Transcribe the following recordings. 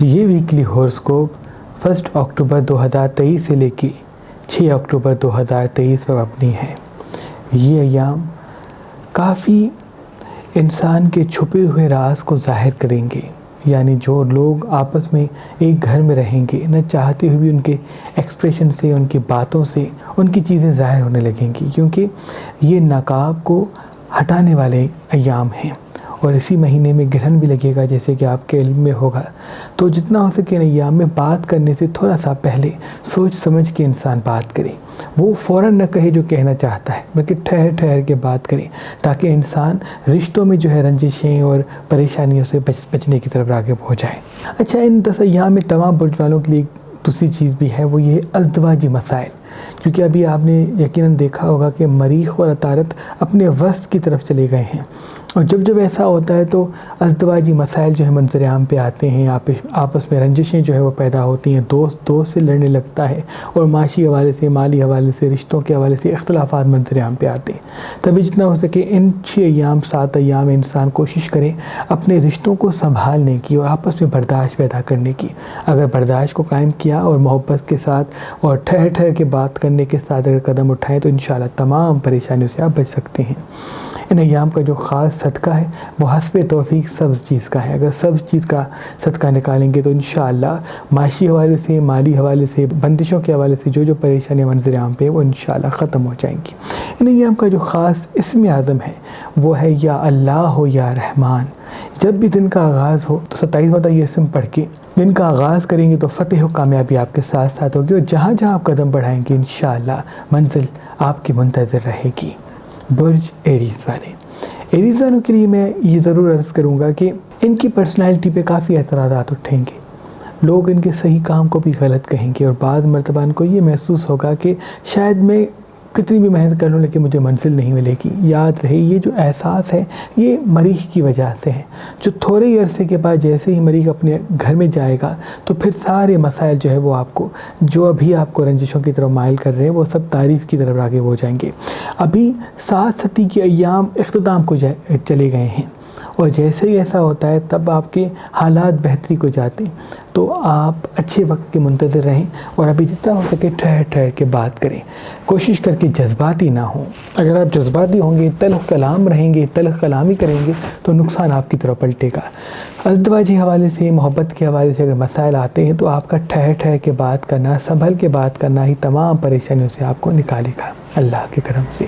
یہ ویکلی ہورسکوپ 1 اکتوبر 2023 سے لے کے 6 اکتوبر 2023 پر مبنی ہے۔ یہ ایام کافی انسان کے چھپے ہوئے راز کو ظاہر کریں گے، یعنی جو لوگ آپس میں ایک گھر میں رہیں گے، نہ چاہتے ہوئے بھی ان کے ایکسپریشن سے، ان کی باتوں سے ان کی چیزیں ظاہر ہونے لگیں گی، کیونکہ یہ نقاب کو ہٹانے والے ایام ہیں۔ اور اسی مہینے میں گرہن بھی لگے گا، جیسے کہ آپ کے علم میں ہوگا۔ تو جتنا ہو سکے ایام میں بات کرنے سے تھوڑا سا پہلے سوچ سمجھ کے انسان بات کرے، وہ فوراً نہ کہے جو کہنا چاہتا ہے، بلکہ ٹھہر ٹھہر کے بات کرے، تاکہ انسان رشتوں میں جو ہے رنجشیں اور پریشانیوں سے بچنے کی طرف راغب ہو جائے۔ اچھا، ان 10 ایام میں تمام برج والوں کے لیے دوسری چیز بھی ہے، وہ یہ ازدواجی مسائل، کیونکہ ابھی آپ نے یقیناً دیکھا ہوگا کہ مریخ اور عطارد اپنے وسط کی طرف چلے گئے ہیں، اور جب ایسا ہوتا ہے تو ازدواجی مسائل جو ہے منظر عام پہ آتے ہیں، آپس میں رنجشیں جو ہے وہ پیدا ہوتی ہیں، دوست سے لڑنے لگتا ہے، اور معاشی حوالے سے، مالی حوالے سے، رشتوں کے حوالے سے اختلافات منظر عام پہ آتے ہیں۔ تبھی جتنا ہو سکے ان 6 ایام 7 ایام میں انسان کوشش کرے اپنے رشتوں کو سنبھالنے کی اور آپس میں برداشت پیدا کرنے کی۔ اگر برداشت کو قائم کیا اور محبت کے ساتھ اور ٹھہر ٹھہر کے بات کرنے کے ساتھ اگر قدم اٹھائیں تو انشاءاللہ تمام پریشانیوں سے آپ بچ سکتے ہیں۔ ان ایام کا جو خاص صدقہ ہے وہ حسب توفیق سبز چیز کا ہے۔ اگر سبز چیز کا صدقہ نکالیں گے تو انشاءاللہ معاشی حوالے سے، مالی حوالے سے، بندشوں کے حوالے سے جو پریشانیاں منظر عام پہ وہ انشاءاللہ ختم ہو جائیں گی۔ ان ایام کا جو خاص اسم اعظم ہے وہ ہے یا اللہ ہو یا رحمان۔ جب بھی دن کا آغاز ہو تو 27 مرتبہ یہ اسم پڑھ کے دن کا آغاز کریں گے تو فتح و کامیابی آپ کے ساتھ ساتھ ہوگی، اور جہاں جہاں آپ قدم بڑھائیں گے انشاءاللہ منزل آپ کی منتظر رہے گی۔ برج ایریز والے، ایریز والوں کے لیے میں یہ ضرور عرض کروں گا کہ ان کی پرسنالٹی پہ کافی اعتراضات اٹھیں گے، لوگ ان کے صحیح کام کو بھی غلط کہیں گے، اور بعض مرتبہ ان کو یہ محسوس ہوگا کہ شاید میں کتنی بھی محنت کر لوں لیکن مجھے منزل نہیں ملے گی۔ یاد رہے یہ جو احساس ہے یہ مریخ کی وجہ سے ہے، جو تھوڑے ہی عرصے کے بعد جیسے ہی مریخ اپنے گھر میں جائے گا تو پھر سارے مسائل جو ہے وہ آپ کو، جو ابھی آپ کو رنجشوں کی طرف مائل کر رہے ہیں، وہ سب تعریف کی طرف راغب ہو جائیں گے۔ ابھی 7 ستی کے ایام اختتام کو چلے گئے ہیں، اور جیسے ہی ایسا ہوتا ہے تب آپ کے حالات بہتری کو جاتے ہیں، تو آپ اچھے وقت کے منتظر رہیں، اور ابھی جتنا ہو سکے ٹھہر ٹھہر کے بات کریں، کوشش کر کے جذباتی نہ ہوں۔ اگر آپ جذباتی ہوں گے، تلخ کلام رہیں گے، تلخ کلامی کریں گے تو نقصان آپ کی طرف پلٹے گا۔ ازدواجی حوالے سے، محبت کے حوالے سے اگر مسائل آتے ہیں تو آپ کا ٹھہر ٹھہر کے بات کرنا، سنبھل کے بات کرنا ہی تمام پریشانیوں سے آپ کو نکالے گا اللہ کے کرم سے۔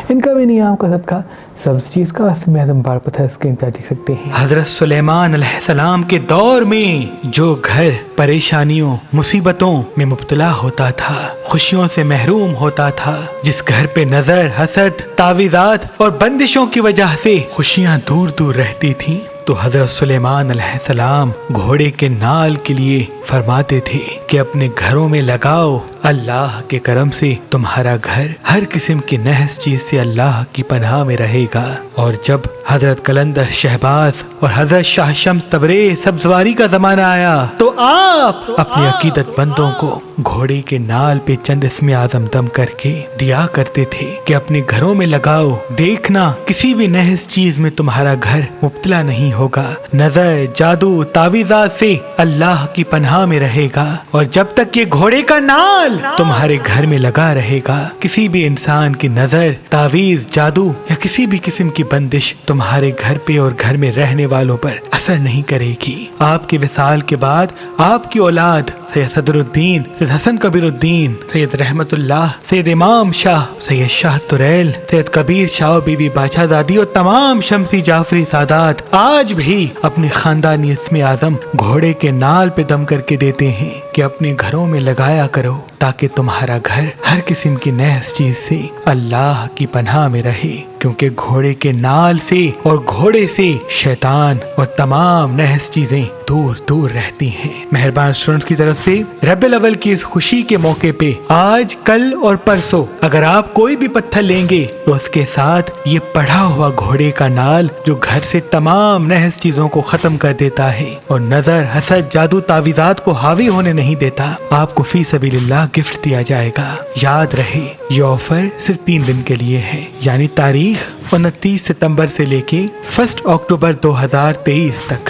ان کا بھی نیام کا صدقہ سبز چیز کا اسم اعظم بار پتہ اسکرین پہ دیکھ سکتے ہیں۔ حضرت سلیمان علیہ السلام کے دور میں جو گھر پریشانیوں، مصیبتوں میں مبتلا ہوتا تھا، خوشیوں سے محروم ہوتا تھا، جس گھر پہ نظر، حسد، تعویذات اور بندشوں کی وجہ سے خوشیاں دور دور رہتی تھیں، تو حضرت سلیمان علیہ السلام گھوڑے کے نال کے لیے فرماتے تھے کہ اپنے گھروں میں لگاؤ، اللہ کے کرم سے تمہارا گھر ہر قسم کی نحس چیز سے اللہ کی پناہ میں رہے گا۔ اور جب حضرت قلندر شہباز اور حضرت شاہ شمس تبریز سبزواری کا زمانہ آیا تو آپ اپنے عقیدت مندوں کو گھوڑے کے نال پہ چند اسم اعظم دم کر کے دیا کرتے تھے کہ اپنے گھروں میں لگاؤ، دیکھنا کسی بھی نحس چیز میں تمہارا گھر مبتلا نہیں ہوگا، نظر، جادو، تعویذات سے اللہ کی پناہ میں رہے گا، اور جب تک یہ گھوڑے کا نال تمہارے گھر میں لگا رہے گا کسی بھی انسان کی نظر، تعویذ، جادو یا کسی بھی قسم کی بندش تمہارے گھر پہ اور گھر میں رہنے والوں پر اثر نہیں کرے گی۔ آپ کے وصال کے بعد آپ کی اولاد سید صدر الدین، سید حسن کبیر الدین، سید رحمت اللہ، سید امام شاہ، سید شاہ تریل، سید کبیر شاہ بی بی بادشاہ زادی اور تمام شمسی جعفری سادات آج بھی اپنی خاندانی اسم اعظم گھوڑے کے نال پہ دم کر کے دیتے ہیں کہ اپنے گھروں میں لگایا کرو تاکہ تمہارا گھر ہر قسم کی نحس چیز سے اللہ کی پناہ میں رہے، کیونکہ گھوڑے کے نال سے اور گھوڑے سے شیطان اور تمام نحس چیزیں دور دور رہتی ہیں۔ مہربان اسٹوڈنٹس کی طرف سے ربیع الاول کی اس خوشی کے موقع پہ آج، کل اور پرسوں اگر آپ کوئی بھی پتھر لیں گے تو اس کے ساتھ یہ پڑھا ہوا گھوڑے کا نال جو گھر سے تمام نحس چیزوں کو ختم کر دیتا ہے اور نظر، حسد، جادو، تعویذات کو حاوی ہونے نہیں دیتا، آپ کو فی سبیل اللہ گفٹ دیا جائے گا۔ یاد رہے یہ آفر صرف 3 دن کے لیے ہے، یعنی تاریخ 29 ستمبر سے لے کے 1 اکتوبر 2023 تک۔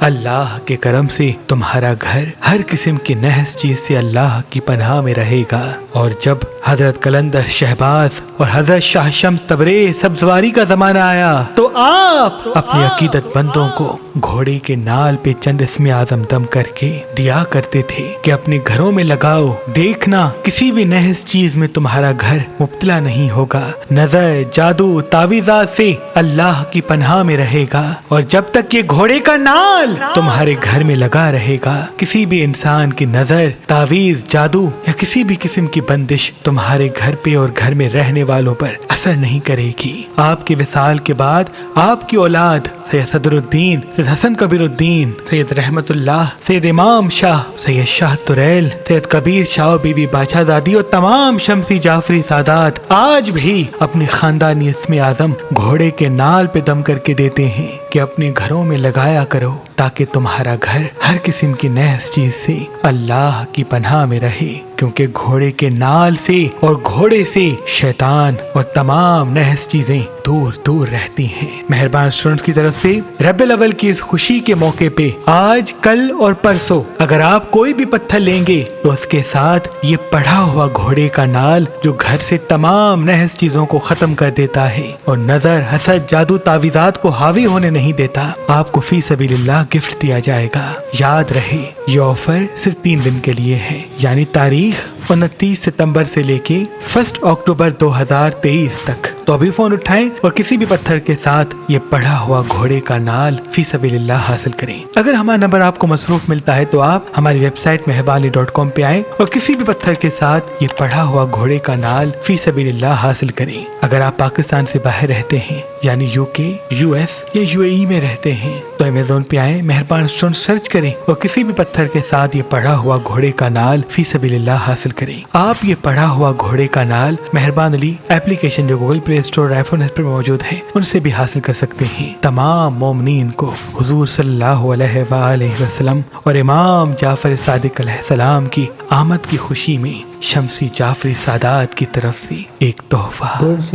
اللہ کے کرم سے تمہارا گھر ہر قسم کی نحس چیز سے اللہ کی پناہ میں رہے گا۔ اور جب حضرت قلندر شہباز اور حضرت شاہ شمس تبریز سبزواری کا زمانہ آیا تو آپ اپنے عقیدت مندوں کو گھوڑے کے نال پہ چند اسم اعظم دم کر کے دیا کرتے تھے کہ اپنے گھروں میں لگاؤ، دیکھنا کسی بھی نحس چیز میں تمہارا گھر مبتلا نہیں ہوگا، نظر، جادو، تعویذات سے اللہ کی پناہ میں رہے گا۔ اور جب تک یہ گھوڑے کا نال تمہارے گھر میں لگا رہے گا، کسی بھی انسان کی نظر، تعویذ، جادو یا کسی بھی قسم کی بندش تمہارے گھر پہ اور گھر میں رہنے والوں پر اثر نہیں کرے گی۔ آپ کے وصال کے بعد آپ کی اولاد سید صدر الدین، سید حسن کبیر الدین، سید رحمت اللہ، سید امام شاہ، سید شاہ تریل، سید کبیر شاہ، بی بی باچا زادی اور تمام شمسی جعفری سادات آج بھی اپنے خاندانی اسم اعظم گھوڑے کے نال پہ دم کر کے دیتے ہیں کہ اپنے گھروں میں لگایا کرو تاکہ تمہارا گھر ہر قسم کی نحس چیز سے اللہ کی پناہ میں رہے، کیونکہ گھوڑے کے نال سے اور گھوڑے سے شیطان اور تمام نحس چیزیں دور دور رہتی ہیں۔ مہربان اسٹوڈنٹس کی طرف سے ربیع الاول کی اس خوشی کے موقع پہ آج، کل اور پرسوں اگر آپ کوئی بھی پتھر لیں گے تو اس کے ساتھ یہ پڑھا ہوا گھوڑے کا نال جو گھر سے تمام نحس چیزوں کو ختم کر دیتا ہے اور نظر، حسد، جادو، تعویذات کو حاوی ہونے نہیں دیتا، آپ کو فی سبیل اللہ گفٹ دیا جائے گا۔ یاد رہے یہ آفر صرف 3 دن کے لیے ہے، یعنی تاریخ 29 ستمبر سے لے کے 1 اکتوبر 2023 تک۔ تو ابھی فون اٹھائیں اور کسی بھی پتھر کے ساتھ یہ پڑھا ہوا گھوڑے کا نال فی سبیل اللہ حاصل کریں۔ اگر ہمارا نمبر آپ کو مصروف ملتا ہے تو آپ ہماری ویب سائٹ مہربانی.com پہ آئیں اور کسی بھی پتھر کے ساتھ یہ پڑھا ہوا گھوڑے کا نال فی سبیل اللہ حاصل کریں۔ اگر آپ پاکستان سے باہر رہتے ہیں یعنی UK، US یا UAE میں رہتے ہیں تو امیزون پہ آئیں، مہربان اسٹون سرچ کریں اور کسی بھی پتھر کے ساتھ یہ پڑھا ہوا گھوڑے کا نال فی سبیل اللہ حاصل کریں۔ آپ یہ پڑھا ہوا گھوڑے کا نال مہربان علی ایپلیکیشن جو گوگل پلے اسٹور اور آئی فون ایپ پر موجود ہے ان سے بھی حاصل کر سکتے ہیں۔ تمام مومنین کو حضور صلی اللہ علیہ وآلہ وسلم اور امام جعفر صادق علیہ السلام کی آمد کی خوشی میں شمسی جعفری سادات کی طرف سے ایک تحفہ۔ برج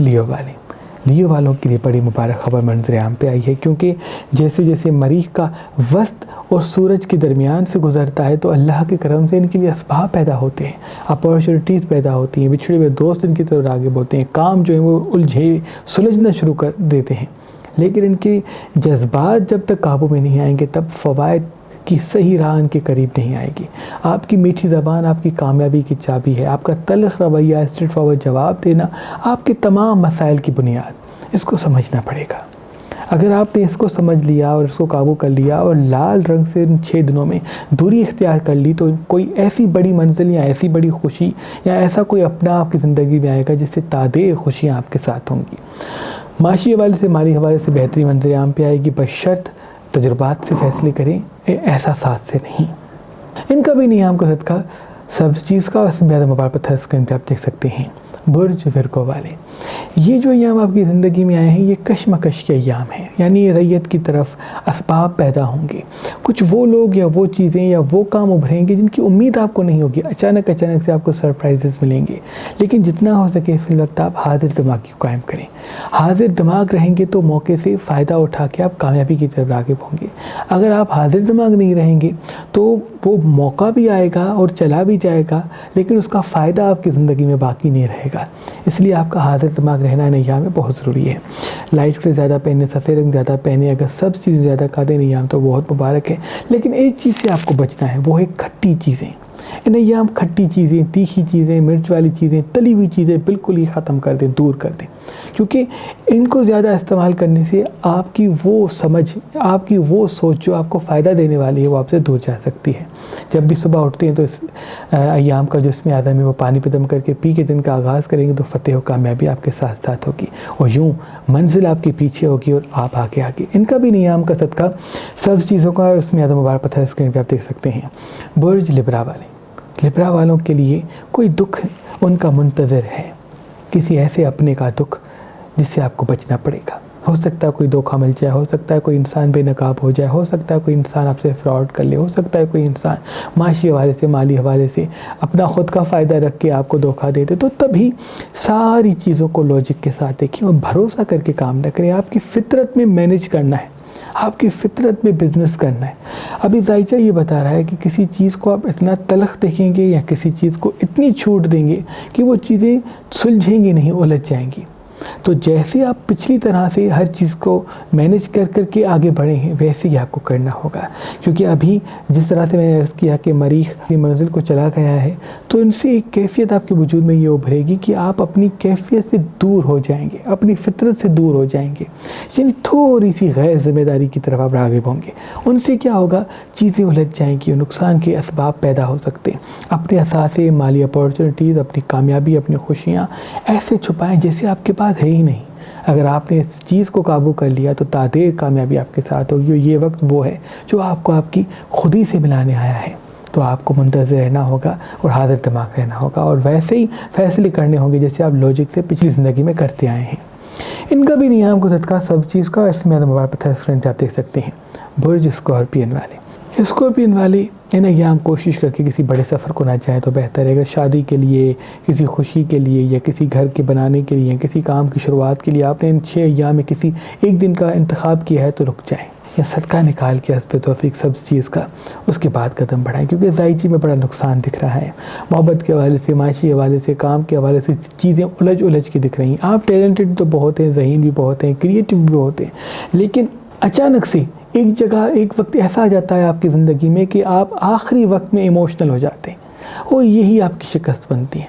لیو والوں کے لیے بڑی مبارک خبر منظر عام پہ آئی ہے، کیونکہ جیسے جیسے مریخ کا وسط اور سورج کے درمیان سے گزرتا ہے تو اللہ کے کرم سے ان کے لیے اسباب پیدا ہوتے ہیں، اپارچونیٹیز پیدا ہوتی ہیں، بچھڑے ہوئے دوست ان کی طرف راغب ہوتے ہیں، کام جو ہیں وہ سلجھنا شروع کر دیتے ہیں۔ لیکن ان کے جذبات جب تک قابو میں نہیں آئیں گے تب فوائد کی صحیح راہ ان کے قریب نہیں آئے گی۔ آپ کی میٹھی زبان آپ کی کامیابی کی چابی ہے، آپ کا تلخ رویہ، اسٹریٹ فارورڈ جواب دینا آپ کے تمام مسائل کی بنیاد۔ اس کو سمجھنا پڑے گا۔ اگر آپ نے اس کو سمجھ لیا اور اس کو قابو کر لیا اور لال رنگ سے ان 6 دنوں میں دوری اختیار کر لی تو کوئی ایسی بڑی منزل یا ایسی بڑی خوشی یا ایسا کوئی اپنا آپ کی زندگی میں آئے گا جس سے تادیر خوشیاں آپ کے ساتھ ہوں گی۔ معاشی حوالے سے، مالی حوالے سے بہتری منظر عام پہ آئے گی، بشرط تجربات سے فیصلے کریں، احساسات سے نہیں۔ ان کا بھی نیام کا صدقہ سب چیز کا زیادہ مبارک پتھر اسکرین پہ آپ دیکھ سکتے ہیں۔ برج ورگو والے، یہ جو ایام آپ کی زندگی میں آئے ہیں یہ کشمکش کے ایام ہیں، یعنی ریت کی طرف اسباب پیدا ہوں گے، کچھ وہ لوگ یا وہ چیزیں یا وہ کام ابھریں گے جن کی امید آپ کو نہیں ہوگی، اچانک سے آپ کو سرپرائزز ملیں گے، لیکن جتنا ہو سکے فی الوقت آپ حاضر دماغی کو قائم کریں۔ حاضر دماغ رہیں گے تو موقع سے فائدہ اٹھا کے آپ کامیابی کی طرف راغب ہوں گے۔ اگر آپ حاضر دماغ نہیں رہیں گے تو وہ موقع بھی آئے گا اور چلا بھی جائے گا لیکن اس کا فائدہ آپ کی زندگی میں باقی نہیں رہے گا۔ اس لیے آپ کا حاضر دماغ رہنا ان ایام میں بہت ضروری ہے۔ لائٹ کلر زیادہ پہنے، سفید رنگ زیادہ پہنے، اگر سب چیزیں زیادہ کھاتے ان ایام تو بہت مبارک ہے، لیکن ایک چیز سے آپ کو بچنا ہے، وہ ہے کھٹی چیزیں۔ ان ایام کھٹی چیزیں، تیکھی چیزیں، مرچ والی چیزیں، تلی ہوئی چیزیں بالکل ہی ختم کر دیں، دور کر دیں، کیونکہ ان کو زیادہ استعمال کرنے سے آپ کی وہ سمجھ، آپ کی وہ سوچ جو آپ کو فائدہ دینے والی ہے وہ آپ سے دور جا سکتی ہے۔ جب بھی صبح اٹھتے ہیں تو اس ایام کا جو اسم اعظم ہے وہ پانی پہ دم کر کے پی کے دن کا آغاز کریں گے تو فتح و کامیابی آپ کے ساتھ ساتھ ہوگی اور یوں منزل آپ کے پیچھے ہوگی اور آپ آگے آگے۔ ان کا بھی ایام کا صدقہ سب چیزوں کا اسم اعظم مبارک پتھر اسکرین پہ آپ دیکھ سکتے ہیں۔ برج لبرا والے، لبرا والوں کے لیے کوئی دکھ ان کا منتظر ہے، کسی ایسے اپنے کا دکھ جس سے آپ کو بچنا پڑے گا۔ ہو سکتا ہے کوئی دھوکہ مل جائے، ہو سکتا ہے کوئی انسان بے نقاب ہو جائے، ہو سکتا ہے کوئی انسان آپ سے فراڈ کر لے، ہو سکتا ہے کوئی انسان معاشی حوالے سے، مالی حوالے سے اپنا خود کا فائدہ رکھ کے آپ کو دھوکہ دے دے۔ تو تبھی ساری چیزوں کو لاجک کے ساتھ دیکھیں اور بھروسہ کر کے کام نہ کریں۔ آپ کی فطرت میں مینیج کرنا ہے، آپ کی فطرت میں بزنس کرنا ہے۔ ابھی ذائچہ یہ بتا رہا ہے کہ کسی چیز کو آپ اتنا تلخ دیکھیں گے یا کسی چیز کو اتنی چھوٹ دیں گے کہ وہ چیزیں سلجھیں گی نہیں، الجھ جائیں گی۔ تو جیسے آپ پچھلی طرح سے ہر چیز کو مینیج کر کے آگے بڑھے ہیں، ویسے ہی آپ کو کرنا ہوگا، کیونکہ ابھی جس طرح سے میں نے عرض کیا کہ مریخ اپنی منزل کو چلا گیا ہے، تو ان سے ایک کیفیت آپ کے وجود میں یہ ابھرے گی کہ آپ اپنی کیفیت سے دور ہو جائیں گے، اپنی فطرت سے دور ہو جائیں گے، یعنی تھوڑی سی غیر ذمہ داری کی طرف آپ راغب ہوں گے۔ ان سے کیا ہوگا، چیزیں الجھ جائیں گی، نقصان کے اسباب پیدا ہو سکتے ہیں۔ اپنے اثاثے، مالی اپارچونیٹیز، اپنی کامیابی، اپنی خوشیاں ایسے چھپائیں جیسے آپ کے پاس ہے ہی نہیں۔ اگر آپ نے اس چیز کو قابو کر لیا تو تادیر کامیابی آپ کے ساتھ ہوگی، اور یہ وقت وہ ہے جو آپ کو آپ کی خودی سے ملانے آیا ہے۔ تو آپ کو منتظر رہنا ہوگا اور حاضر دماغ رہنا ہوگا، اور ویسے ہی فیصلے کرنے ہوں گے جیسے آپ لوجک سے پچھلی زندگی میں کرتے آئے ہیں۔ ان کا بھی نیام کو صدقہ سب چیز کا، اس میں مبارک پتھر اسکرین پہ آپ دیکھ سکتے ہیں۔ برج اسکارپین والے، اسکارپین والے ان ایام کوشش کر کے کسی بڑے سفر کو نہ جائیں تو بہتر ہے۔ اگر شادی کے لیے، کسی خوشی کے لیے، یا کسی گھر کے بنانے کے لیے، کسی کام کی شروعات کے لیے آپ نے ان 6 ایام میں کسی ایک دن کا انتخاب کیا ہے تو رک جائیں، یا صدقہ نکال کے حسب توفیق سب چیز کا، اس کے بعد قدم بڑھائیں، کیونکہ ذائچی میں بڑا نقصان دکھ رہا ہے۔ محبت کے حوالے سے، معاشی حوالے سے، کام کے حوالے سے چیزیں الجھ کے دکھ رہی ہیں۔ آپ ٹیلنٹڈ تو بہت ہیں، ذہین بھی بہت ہیں، کریٹو بھی بہت ہیں، لیکن اچانک سے ایک جگہ ایک وقت ایسا آ جاتا ہے آپ کی زندگی میں کہ آپ آخری وقت میں ایموشنل ہو جاتے ہیں، اور یہی آپ کی شکست بنتی ہے۔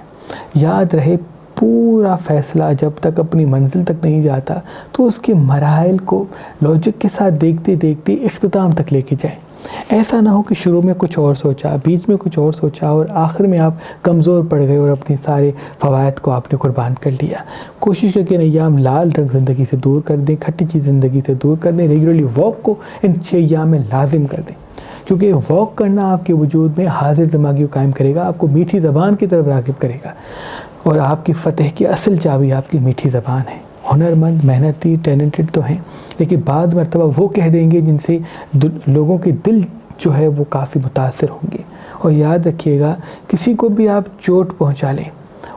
یاد رہے، پورا فیصلہ جب تک اپنی منزل تک نہیں جاتا تو اس کے مراحل کو لاجک کے ساتھ دیکھتے دیکھتے اختتام تک لے کے جائیں۔ ایسا نہ ہو کہ شروع میں کچھ اور سوچا، بیچ میں کچھ اور سوچا، اور آخر میں آپ کمزور پڑ گئے اور اپنے سارے فوائد کو آپ نے قربان کر لیا۔ کوشش کر کے ایام لال رنگ زندگی سے دور کر دیں، کھٹی چیز زندگی سے دور کر دیں، ریگولرلی واک کو ان 6 ایام میں لازم کر دیں، کیونکہ واک کرنا آپ کے وجود میں حاضر دماغی کو قائم کرے گا، آپ کو میٹھی زبان کی طرف راغب کرے گا، اور آپ کی فتح کی اصل چابی آپ کی میٹھی زبان ہے۔ ہنرمند، محنتی، ٹیلنٹڈ تو ہیں، لیکن بعض مرتبہ وہ کہہ دیں گے جن سے لوگوں کے دل جو ہے وہ کافی متاثر ہوں گے۔ اور یاد رکھیے گا، کسی کو بھی آپ چوٹ پہنچا لیں،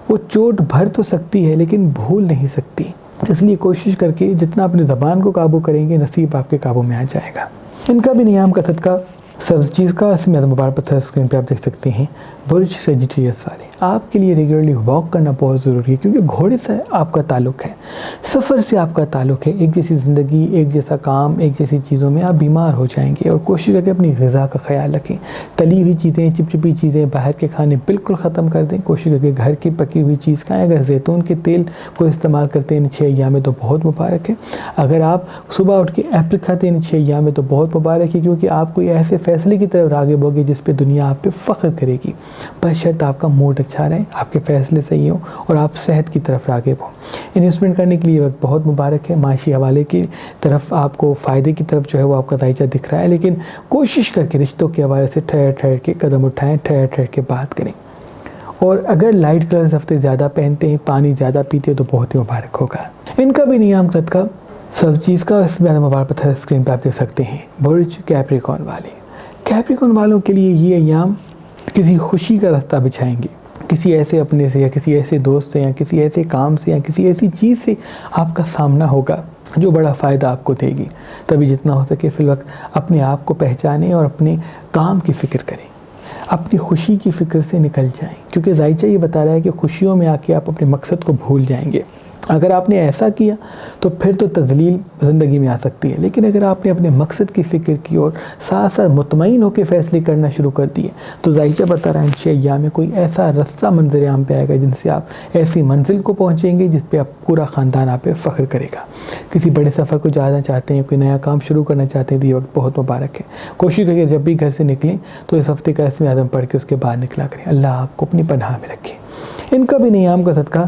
وہ چوٹ بھر تو سکتی ہے لیکن بھول نہیں سکتی، اس لیے کوشش کر کے جتنا اپنی زبان کو قابو کریں گے، نصیب آپ کے قابو میں آ جائے گا۔ ان کا بھی نیام کا صدقہ سبز چیز کا، اس میں مبارک پتھر اسکرین پہ آپ دیکھ سکتے ہیں۔ برج سیجیٹیریس والے، آپ کے لیے ریگولرلی واک کرنا بہت ضروری ہے، کیونکہ گھوڑے سے آپ کا تعلق ہے، سفر سے آپ کا تعلق ہے۔ ایک جیسی زندگی، ایک جیسا کام، ایک جیسی چیزوں میں آپ بیمار ہو جائیں گے، اور کوشش کر کے اپنی غذا کا خیال رکھیں۔ تلی ہوئی چیزیں، چپچپی چیزیں، باہر کے کھانے بالکل ختم کر دیں، کوشش کر کے گھر کی پکی ہوئی چیز کھائیں۔ اگر زیتون کے تیل کو استعمال کرتے ہیں ان 6 ایام میں تو بہت مبارک ہے۔ اگر آپ صبح اٹھ کے ایپل کھاتے ہیں ان 6 ایام میں تو بہت مبارک ہے، کیونکہ آپ کوئی ایسے فیصلے کی طرف راغب ہوگے جس پہ دنیا آپ پہ فخر کرے گی، بشرط آپ کا موڈ اچھا رہے، آپ کے فیصلے صحیح ہوں، اور آپ صحت کی طرف راغب ہوں۔ انویسٹمنٹ کرنے کے لیے وقت بہت مبارک ہے، معاشی حوالے کی طرف آپ کو فائدے کی طرف جو ہے وہ آپ کا ذائچہ دکھ رہا ہے، لیکن کوشش کر کے رشتوں کے حوالے سے ٹھہر کے قدم اٹھائیں، ٹھہر کے بات کریں۔ اور اگر لائٹ کلرز ہفتے زیادہ پہنتے ہیں، پانی زیادہ پیتے ہیں تو بہت ہی مبارک ہوگا۔ ان کا بھی نیام صدقہ سب چیز کا، اس میں مبارک پتھر اسکرین پہ آپ دیکھ سکتے ہیں۔ برج کیپریکون والے، کیپریکون والوں کے لیے یہ ایام کسی خوشی کا راستہ بچھائیں گے، کسی ایسے اپنے سے، یا کسی ایسے دوست سے، یا کسی ایسے کام سے، یا کسی ایسی چیز سے آپ کا سامنا ہوگا جو بڑا فائدہ آپ کو دے گی۔ تبھی جتنا ہو سکے فی الوقت اپنے آپ کو پہچانیں اور اپنے کام کی فکر کریں، اپنی خوشی کی فکر سے نکل جائیں، کیونکہ ذائچہ یہ بتا رہا ہے کہ خوشیوں میں آ کے آپ اپنے مقصد کو بھول جائیں گے۔ اگر آپ نے ایسا کیا تو پھر تو تذلیل زندگی میں آ سکتی ہے، لیکن اگر آپ نے اپنے مقصد کی فکر کی اور ساتھ ساتھ مطمئن ہو کے فیصلے کرنا شروع کر دیے تو ذائچہ بتا رہا ہے ان 6 ایام میں کوئی ایسا رستہ منظر عام پہ آئے گا جن سے آپ ایسی منزل کو پہنچیں گے جس پہ آپ پورا خاندان آپ پہ فخر کرے گا۔ کسی بڑے سفر کو جانا چاہتے ہیں، کوئی نیا کام شروع کرنا چاہتے ہیں تو یہ وقت بہت مبارک ہے۔ کوشش کریں جب بھی گھر سے نکلیں تو اس ہفتے کا اسم اعظم پڑھ کے اس کے بعد نکلا کریں، اللہ آپ کو اپنی پناہ میں رکھے۔ ان کا بھی نیام کا صدقہ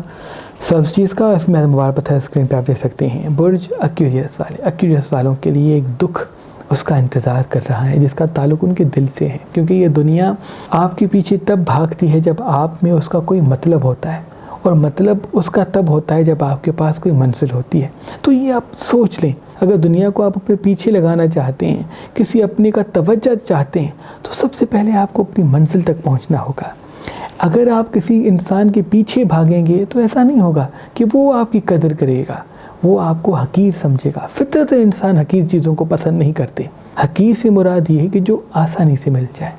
سبز چیز کا، اس میں مبارک پتھر اسکرین پہ آپ دیکھ سکتے ہیں۔ برج ایکویریس والے، ایکویریس والوں کے لیے ایک دکھ اس کا انتظار کر رہا ہے جس کا تعلق ان کے دل سے ہے، کیونکہ یہ دنیا آپ کے پیچھے تب بھاگتی ہے جب آپ میں اس کا کوئی مطلب ہوتا ہے، اور مطلب اس کا تب ہوتا ہے جب آپ کے پاس کوئی منزل ہوتی ہے۔ تو یہ آپ سوچ لیں، اگر دنیا کو آپ اپنے پیچھے لگانا چاہتے ہیں، کسی اپنے کا توجہ چاہتے ہیں، تو سب سے پہلے آپ کو اپنی منزل تک پہنچنا ہوگا۔ اگر آپ کسی انسان کے پیچھے بھاگیں گے تو ایسا نہیں ہوگا کہ وہ آپ کی قدر کرے گا، وہ آپ کو حقیر سمجھے گا۔ فطرت انسان حقیر چیزوں کو پسند نہیں کرتے۔ حقیر سے مراد یہ ہے کہ جو آسانی سے مل جائے،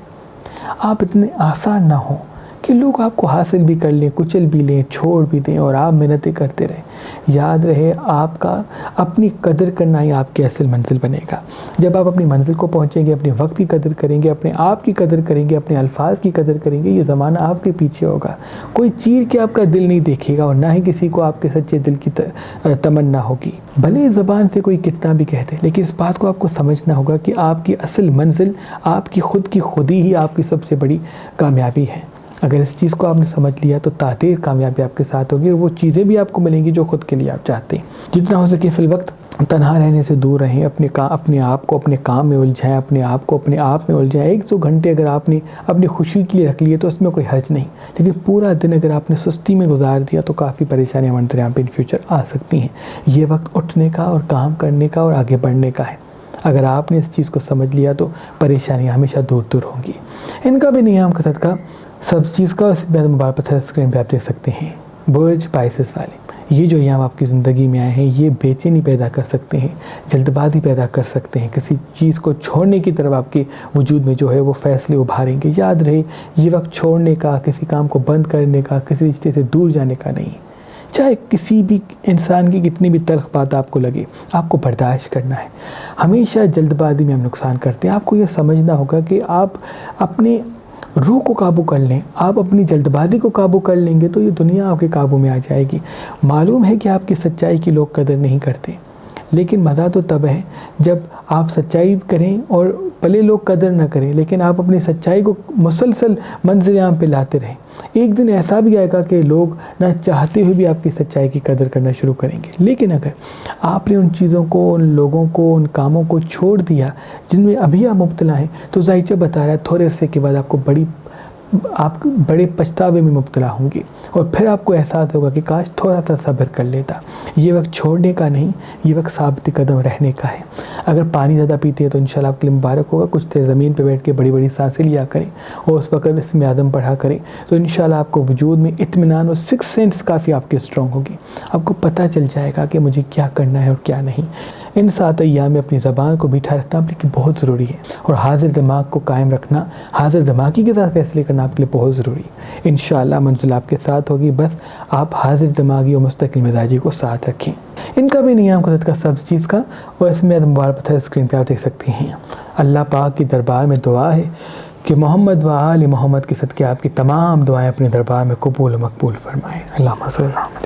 آپ اتنے آسان نہ ہوں کہ لوگ آپ کو حاصل بھی کر لیں، کچل بھی لیں، چھوڑ بھی دیں اور آپ محنتیں کرتے رہیں۔ یاد رہے، آپ کا اپنی قدر کرنا ہی آپ کی اصل منزل بنے گا۔ جب آپ اپنی منزل کو پہنچیں گے، اپنے وقت کی قدر کریں گے، اپنے آپ کی قدر کریں گے، اپنے الفاظ کی قدر کریں گے، یہ زمانہ آپ کے پیچھے ہوگا۔ کوئی چیر کے آپ کا دل نہیں دیکھے گا اور نہ ہی کسی کو آپ کے سچے دل کی تمنا ہوگی۔ بھلے زبان سے کوئی کتنا بھی کہتے، لیکن اس بات کو آپ کو سمجھنا ہوگا کہ آپ کی اصل منزل آپ کی خودی ہی آپ کی سب سے بڑی کامیابی ہے۔ اگر اس چیز کو آپ نے سمجھ لیا تو تاثیر کامیابی آپ کے ساتھ ہوگی اور وہ چیزیں بھی آپ کو ملیں گی جو خود کے لیے آپ چاہتے ہیں۔ جتنا ہو سکے فی الوقت تنہا رہنے سے دور رہیں، اپنے آپ کو اپنے کام میں الجھائیں، اپنے آپ کو اپنے آپ میں الجھائیں۔ 1-2 گھنٹے اگر آپ نے اپنی خوشی کے لیے رکھ لیے تو اس میں کوئی حرج نہیں، لیکن پورا دن اگر آپ نے سستی میں گزار دیا تو کافی پریشانیاں منظر عام پہ ان فیوچر آ سکتی ہیں۔ یہ وقت اٹھنے کا اور کام کرنے کا اور آگے بڑھنے کا ہے۔ اگر آپ نے اس چیز کو سمجھ لیا تو پریشانیاں ہمیشہ دور دور ہوں گی۔ ان کا بھی نیام کا صدقہ سب چیز کا مبارک پتھر اسکرین پہ آپ دیکھ سکتے ہیں، برج پائسس والے۔ یہ جو ایام آپ کی زندگی میں آئے ہیں یہ بے چینی پیدا کر سکتے ہیں، جلد بازی پیدا کر سکتے ہیں، کسی چیز کو چھوڑنے کی طرف آپ کے وجود میں جو ہے وہ فیصلے ابھاریں گے۔ یاد رہے، یہ وقت چھوڑنے کا، کسی کام کو بند کرنے کا، کسی رشتے سے دور جانے کا نہیں ہے۔ چاہے کسی بھی انسان کی کتنی بھی تلخ بات آپ کو لگے، آپ کو برداشت کرنا ہے۔ ہمیشہ جلد بازی میں ہم نقصان کرتے ہیں۔ آپ کو یہ سمجھنا ہوگا کہ آپ اپنے روح کو قابو کر لیں، آپ اپنی جلد بازی کو قابو کر لیں گے تو یہ دنیا آپ کے قابو میں آ جائے گی۔ معلوم ہے کہ آپ کی سچائی کی لوگ قدر نہیں کرتے، لیکن مزہ تو تب ہے جب آپ سچائی کریں اور بھلے لوگ قدر نہ کریں، لیکن آپ اپنی سچائی کو مسلسل منظر عام پہ لاتے رہیں۔ ایک دن ایسا بھی آئے گا کہ لوگ نہ چاہتے ہوئے بھی آپ کی سچائی کی قدر کرنا شروع کریں گے۔ لیکن اگر آپ نے ان چیزوں کو، ان لوگوں کو، ان کاموں کو چھوڑ دیا جن میں ابھی آپ مبتلا ہیں، تو ذائچہ بتا رہا ہے تھوڑے عرصے کے بعد آپ بڑے پچھتاوے میں مبتلا ہوں گے اور پھر آپ کو احساس ہوگا کہ کاش تھوڑا سا صبر کر لیتا۔ یہ وقت چھوڑنے کا نہیں، یہ وقت ثابت قدم رہنے کا ہے۔ اگر پانی زیادہ پیتے ہیں تو انشاءاللہ آپ کے لیے مبارک ہوگا۔ کچھ دیر زمین پہ بیٹھ کے بڑی بڑی سانسیں لیا کریں اور اس وقت اسم اعظم پڑھا کریں تو انشاءاللہ آپ کو وجود میں اطمینان اور 6 سینس کافی آپ کے اسٹرانگ ہوگی۔ آپ کو پتہ چل جائے گا کہ مجھے کیا کرنا ہے اور کیا نہیں۔ ان 7 ایام میں اپنی زبان کو میٹھا رکھنا بلکہ بہت ضروری ہے، اور حاضر دماغ کو قائم رکھنا، حاضر دماغی کے ساتھ فیصلے کرنا آپ کے لیے بہت ضروری ہے۔ انشاءاللہ منزل آپ کے ساتھ ہوگی، بس آپ حاضر دماغی اور مستقل مزاجی کو ساتھ رکھیں۔ ان کا بھی نیام کا صدقہ سب چیز کا، اور اس میں مبارک پتھر اسکرین پہ آپ دیکھ سکتے ہیں۔ اللہ پاک کی دربار میں دعا ہے کہ محمد و آل محمد کے صدقے آپ کی تمام دعائیں اپنے دربار میں قبول و مقبول فرمائیں۔ اللہم صلی اللہ علیہ وسلم۔